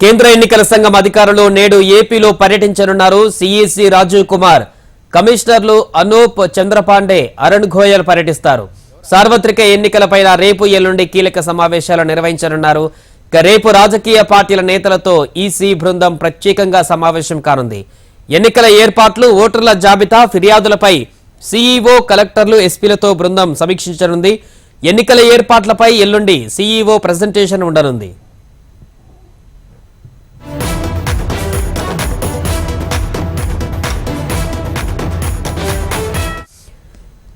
కేంద్ర ఎన్నికల సంఘం అధికారులు నేడు ఏపీలో పర్యటించనున్నారు. సిఈసి రాజీవ్ కుమార్, కమిషనర్లు అనూప్ చంద్రపాండే, అరుణ్ గోయల్ పర్యటిస్తారు. సార్వత్రిక ఎన్నికలపైన రేపు ఎల్లుండి కీలక సమావేశాలు నిర్వహించనున్నారు. రేపు రాజకీయ పార్టీల నేతలతో ఈసీ బృందం ప్రత్యేకంగా సమావేశం కానుంది. ఎన్నికల ఏర్పాట్లు, ఓటర్ల జాబితా, ఫిర్యాదులపై సీఈఓ, కలెక్టర్లు, ఎస్పీలతో బృందం సమీక్షించనుంది. ఎన్నికల ఏర్పాట్లపై ఎల్లుండి సీఈఓ ప్రెజెంటేషన్ ఉండనుంది.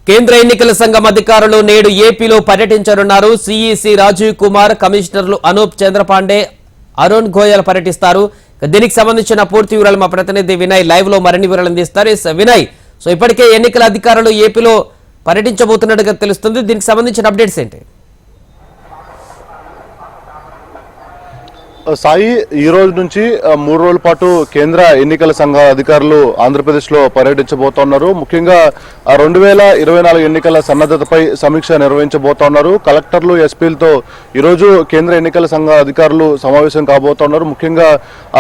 కేంద్ర ఎన్నికల సంఘం అధికారులు నేడు ఏపీలో పర్యటించనున్నారు. సిఈసి రాజీవ్ కుమార్, కమిషనర్లు అనూప్ చంద్రపాండే, అరుణ్ గోయల్ పర్యటిస్తారు. దీనికి సంబంధించిన పూర్తి వివరాలు మా ప్రతినిధి వినయ్ లైవ్ లో మరిన్ని వివరాలు అందిస్తారు. వినయ్, సో ఇప్పటికే ఎన్నికల అధికారులు ఏపీలో పర్యటించబోతున్నట్టుగా తెలుస్తుంది. దీనికి సంబంధించిన అప్డేట్స్ ఏంటి? సాయి, ఈ రోజు నుంచి 3 రోజుల పాటు కేంద్ర ఎన్నికల సంఘ అధికారులు ఆంధ్రప్రదేశ్లో పర్యటించబోతున్నారు. ముఖ్యంగా 2024 ఎన్నికల సన్నద్ధతపై సమీక్ష నిర్వహించబోతున్నారు. కలెక్టర్లు, ఎస్పీలతో ఈరోజు కేంద్ర ఎన్నికల సంఘ అధికారులు సమావేశం కాబోతున్నారు. ముఖ్యంగా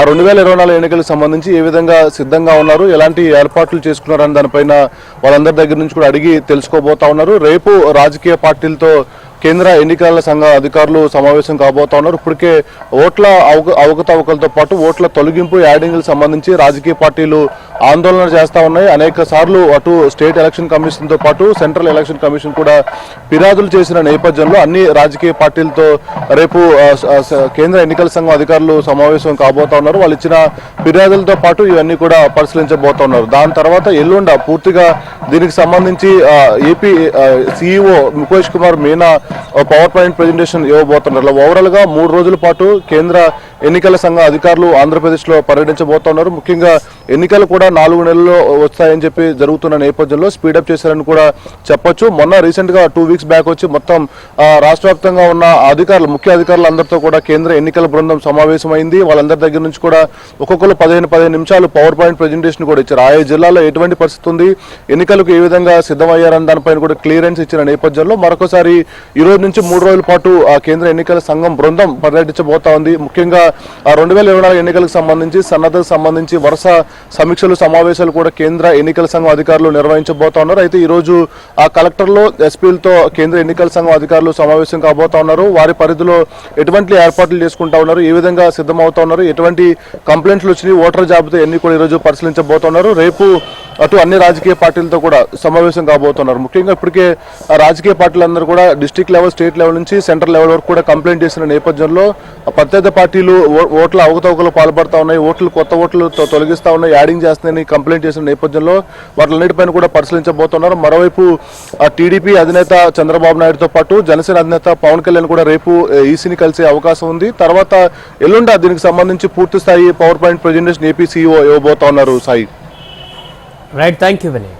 2024 ఎన్నికలకు సంబంధించి ఏ విధంగా సిద్ధంగా ఉన్నారు, ఎలాంటి ఏర్పాట్లు చేసుకున్నారని దానిపైన వాళ్ళందరి దగ్గర నుంచి కూడా అడిగి తెలుసుకోబోతా ఉన్నారు. రేపు రాజకీయ పార్టీలతో కేంద్ర ఎన్నికల సంఘ అధికారులు సమావేశం కాబోతా ఉన్నారు. ఇప్పటికే ఓట్ల అవకతవకలతో పాటు ఓట్ల తొలగింపు, యాడింగ్లకు సంబంధించి రాజకీయ పార్టీలు ఆందోళన చేస్తా ఉన్నాయి. అనేక సార్లు అటు స్టేట్ ఎలక్షన్ కమిషన్తో పాటు సెంట్రల్ ఎలక్షన్ కమిషన్ కూడా ఫిర్యాదులు చేసిన నేపథ్యంలో అన్ని రాజకీయ పార్టీలతో రేపు కేంద్ర ఎన్నికల సంఘం అధికారులు సమావేశం కాబోతా ఉన్నారు. వాళ్ళు ఇచ్చిన ఫిర్యాదులతో పాటు ఇవన్నీ కూడా పరిశీలించబోతా ఉన్నారు. దాని తర్వాత ఎల్లుండ పూర్తిగా దీనికి సంబంధించి AP CEO Mukesh Kumar Meena power point presentation ఇవ్వబోతున్నారు. ఓవరాల్ గా 3 రోజుల పాటు కేంద్ర ఎన్నికల సంఘ అధికారులు ఆంధ్రప్రదేశ్ లో పర్యటించబోతున్నారు. ముఖ్యంగా ఎన్నికలు కూడా 4 నెలల్లో వస్తాయని చెప్పి జరుగుతున్న నేపథ్యంలో స్పీడప్ చేశారని కూడా చెప్పొచ్చు. మొన్న రీసెంట్ గా 2 వీక్స్ బ్యాక్ వచ్చి మొత్తం రాష్ట్ర వ్యాప్తంగా ఉన్న అధికారులు, ముఖ్య అధికారులందరితో కూడా కేంద్ర ఎన్నికల బృందం సమావేశమైంది. వాళ్ళందరి దగ్గర నుంచి కూడా ఒక్కొక్కరు 15 నిమిషాలు పవర్ పాయింట్ ప్రెజెంటేషన్ కూడా ఇచ్చారు. ఆయా జిల్లాలో ఎటువంటి పరిస్థితి ఉంది, ఎన్నికలకు ఏ విధంగా సిద్ధమయ్యారని దానిపైన కూడా క్లియరెన్స్ ఇచ్చిన నేపథ్యంలో మరొకసారి ఈ రోజు నుంచి 3 రోజుల పాటు కేంద్ర ఎన్నికల సంఘం బృందం పర్యటించబోతా ఉంది. ముఖ్యంగా 2024 ఎన్నికలకు సంబంధించి, సన్నద్ధతకు సంబంధించి వరుస సమీక్షలు, సమావేశాలు కూడా కేంద్ర ఎన్నికల సంఘం అధికారులు నిర్వహించబోతా ఉన్నారు. అయితే ఈ రోజు ఆ కలెక్టర్లు, ఎస్పీలతో కేంద్ర ఎన్నికల సంఘం అధికారులు సమావేశం కాబోతా ఉన్నారు. వారి పరిధిలో ఎటువంటి ఏర్పాట్లు చేసుకుంటా ఉన్నారు, ఏ విధంగా సిద్ధమవుతా ఉన్నారు, ఎటువంటి కంప్లైంట్లు వచ్చినాయి, ఓటర్ జాబితా ఎన్ని కూడా ఈరోజు పరిశీలించబోతున్నారు. రేపు అటు అన్ని రాజకీయ పార్టీలతో కూడా సమావేశం కాబోతున్నారు. ముఖ్యంగా ఇప్పటికే రాజకీయ పార్టీలందరూ కూడా డిస్ట్రిక్ట్ లెవెల్, స్టేట్ లెవెల్ నుంచి సెంట్రల్ లెవెల్ వరకు కూడా కంప్లైంట్ చేసిన నేపథ్యంలో ప్రత్యర్థి పార్టీలు ఓట్ల అవకతవకలు పాల్పడతా ఉన్నాయి, ఓట్లు కొత్త ఓట్లు తొలగిస్తా ఉన్నాయి, యాడింగ్ చేస్తున్నాయని కంప్లైంట్ చేసిన నేపథ్యంలో వాటిలన్నిటిపైన కూడా పరిశీలించబోతున్నారు. మరోవైపు టీడీపీ అధినేత చంద్రబాబు నాయుడుతో పాటు జనసేన అధినేత పవన్ కళ్యాణ్ కూడా రేపు ఈసీని కలిసే అవకాశం ఉంది. తర్వాత ఎల్లుండ దీనికి సంబంధించి పూర్తి స్థాయి power point presentation AP CEO ఇవ్వబోతా ఉన్నారు. Sai, right, thank you Vinay.